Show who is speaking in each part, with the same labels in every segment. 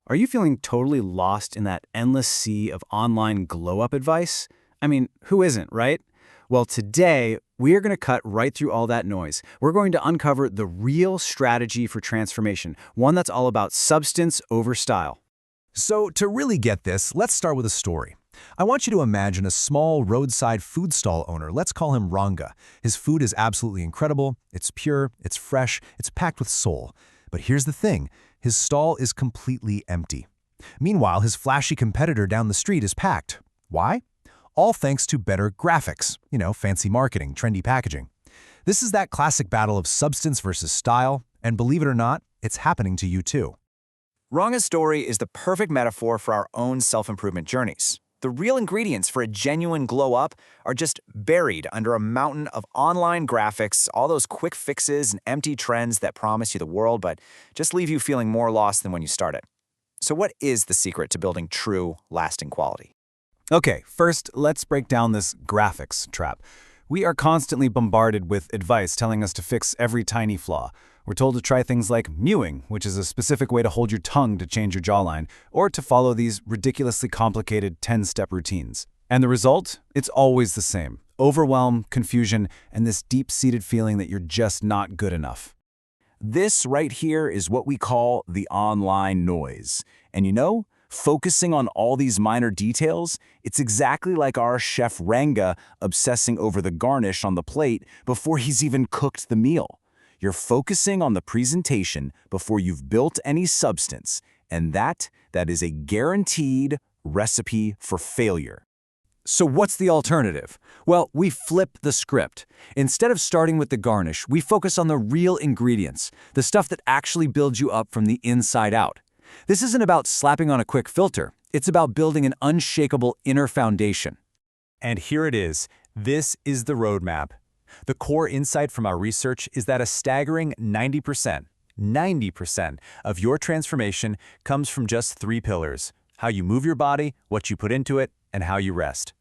Speaker 1: Are you feeling totally lost in that endless sea of online glow-up advice? I mean, who isn't, right? Well, today, we are going to cut right through all that noise. We're going to uncover the real strategy for transformation, one that's all about substance over style.
Speaker 2: So to really get this, let's start with a story. I want you to imagine a small roadside food stall owner. Let's call him Ranga. His food is absolutely incredible. It's pure, it's fresh, it's packed with soul. But here's the thing, his stall is completely empty. Meanwhile, his flashy competitor down the street is packed. Why? All thanks to better graphics, fancy marketing, trendy packaging. This is that classic battle of substance versus style, and believe it or not, it's happening to you too.
Speaker 3: Ranga's story is the perfect metaphor for our own self-improvement journeys. The real ingredients for a genuine glow-up are just buried under a mountain of online graphics, all those quick fixes and empty trends that promise you the world but just leave you feeling more lost than when you started. So what is the secret to building true, lasting quality?
Speaker 1: Okay, first, let's break down this graphics trap. We are constantly bombarded with advice telling us to fix every tiny flaw. We're told to try things like mewing, which is a specific way to hold your tongue to change your jawline, or to follow these ridiculously complicated 10-step routines. And the result? It's always the same. Overwhelm, confusion, and this deep-seated feeling that you're just not good enough.
Speaker 3: This right here is what we call the online noise. And focusing on all these minor details, it's exactly like our chef Ranga obsessing over the garnish on the plate before he's even cooked the meal. You're focusing on the presentation before you've built any substance, and that is a guaranteed recipe for failure.
Speaker 1: So what's the alternative? Well, we flip the script. Instead of starting with the garnish, we focus on the real ingredients, the stuff that actually builds you up from the inside out. This isn't about slapping on a quick filter. It's about building an unshakable inner foundation.
Speaker 2: And here it is. This is the roadmap. The core insight from our research is that a staggering 90% of your transformation comes from just 3 pillars: how you move your body, what you put into it, and how you rest.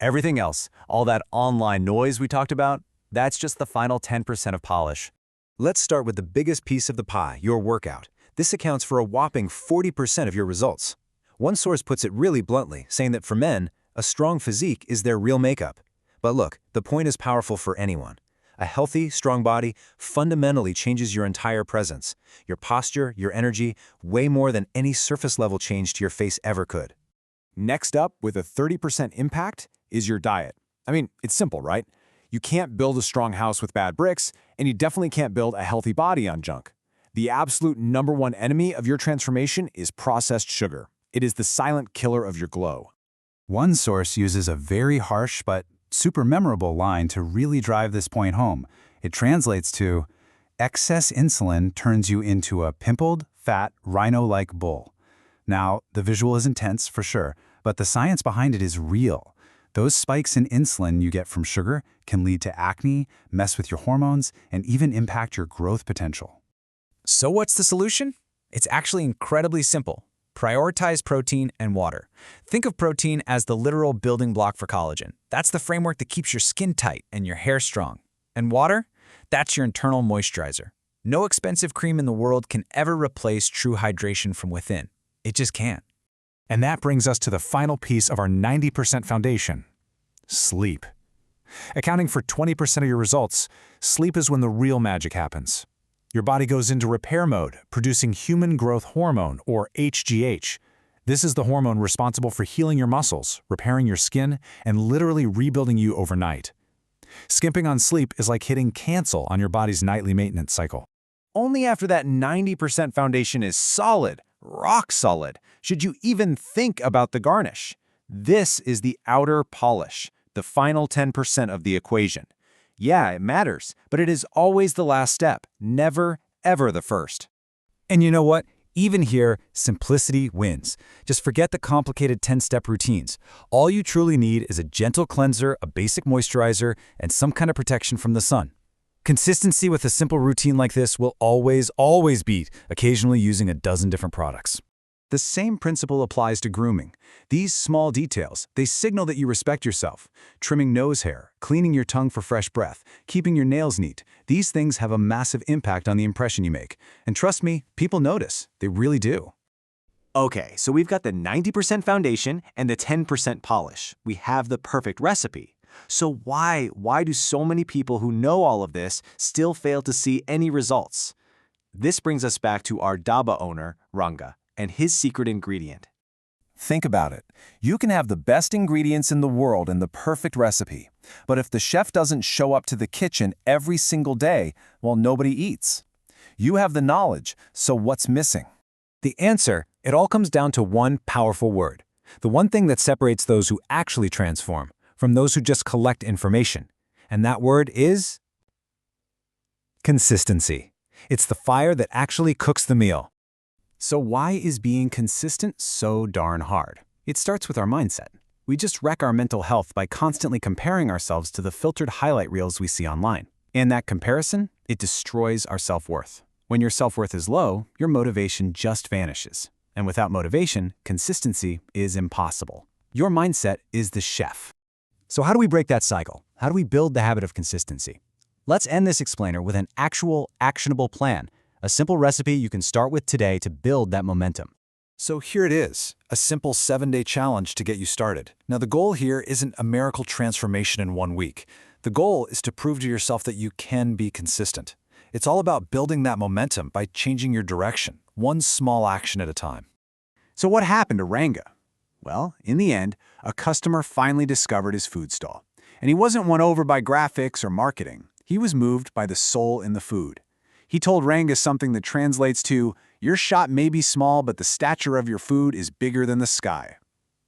Speaker 2: Everything else, all that online noise we talked about, that's just the final 10% of polish.
Speaker 4: Let's start with the biggest piece of the pie, your workout. This accounts for a whopping 40% of your results. One source puts it really bluntly, saying that for men, a strong physique is their real makeup. But look, the point is powerful for anyone. A healthy, strong body fundamentally changes your entire presence, your posture, your energy, way more than any surface-level change to your face ever could.
Speaker 3: Next up, with a 30% impact, is your diet. I mean, it's simple, right? You can't build a strong house with bad bricks, and you definitely can't build a healthy body on junk. The absolute #1 enemy of your transformation is processed sugar. It is the silent killer of your glow.
Speaker 1: One source uses a very harsh but super memorable line to really drive this point home. It translates to, excess insulin turns you into a pimpled, fat, rhino-like bull. Now, the visual is intense for sure, but the science behind it is real. Those spikes in insulin you get from sugar can lead to acne, mess with your hormones, and even impact your growth potential.
Speaker 5: So what's the solution? It's actually incredibly simple. Prioritize protein and water. Think of protein as the literal building block for collagen. That's the framework that keeps your skin tight and your hair strong. And water? That's your internal moisturizer. No expensive cream in the world can ever replace true hydration from within. It just can't.
Speaker 2: And that brings us to the final piece of our 90% foundation: sleep. Accounting for 20% of your results, sleep is when the real magic happens. Your body goes into repair mode, producing human growth hormone, or HGH. This is the hormone responsible for healing your muscles, repairing your skin, and literally rebuilding you overnight. Skimping on sleep is like hitting cancel on your body's nightly maintenance cycle.
Speaker 3: Only after that 90% foundation is solid, rock solid, should you even think about the garnish. This is the outer polish, the final 10% of the equation. Yeah, it matters, but it is always the last step, never, ever the first.
Speaker 1: And you know what? Even here, simplicity wins. Just forget the complicated 10-step routines. All you truly need is a gentle cleanser, a basic moisturizer, and some kind of protection from the sun. Consistency with a simple routine like this will always beat occasionally using a dozen different products.
Speaker 4: The same principle applies to grooming. These small details, they signal that you respect yourself. Trimming nose hair, cleaning your tongue for fresh breath, keeping your nails neat. These things have a massive impact on the impression you make. And trust me, people notice. They really do. Okay, so we've got the 90% foundation and the 10% polish. We have the perfect recipe. So why do so many people who know all of this still fail to see any results? This brings us back to our dhaba owner, Ranga, and his secret ingredient.
Speaker 2: Think about it. You can have the best ingredients in the world and the perfect recipe, but if the chef doesn't show up to the kitchen every single day, well, nobody eats. You have the knowledge, so what's missing?
Speaker 5: The answer, it all comes down to one powerful word. The one thing that separates those who actually transform from those who just collect information. And that word is consistency. It's the fire that actually cooks the meal.
Speaker 1: So why is being consistent so darn hard? It starts with our mindset. We just wreck our mental health by constantly comparing ourselves to the filtered highlight reels we see online. And that comparison, it destroys our self-worth. When your self-worth is low, your motivation just vanishes. And without motivation, consistency is impossible. Your mindset is the chef.
Speaker 5: So how do we break that cycle? How do we build the habit of consistency? Let's end this explainer with an actual, actionable plan, a simple recipe you can start with today to build that momentum.
Speaker 1: So here it is, a simple 7-day challenge to get you started. Now the goal here isn't a miracle transformation in 1 week. The goal is to prove to yourself that you can be consistent. It's all about building that momentum by changing your direction, one small action at a time.
Speaker 3: So what happened to Ranga? Well, in the end, a customer finally discovered his food stall. And he wasn't won over by graphics or marketing. He was moved by the soul in the food. He told Ranga something that translates to, "Your shop may be small, but the stature of your food is bigger than the sky."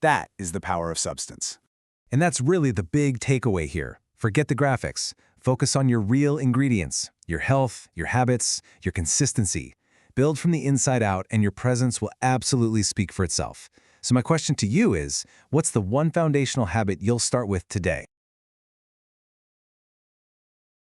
Speaker 3: That is the power of substance.
Speaker 2: And that's really the big takeaway here. Forget the graphics. Focus on your real ingredients, your health, your habits, your consistency. Build from the inside out, and your presence will absolutely speak for itself. So my question to you is, what's the one foundational habit you'll start with today?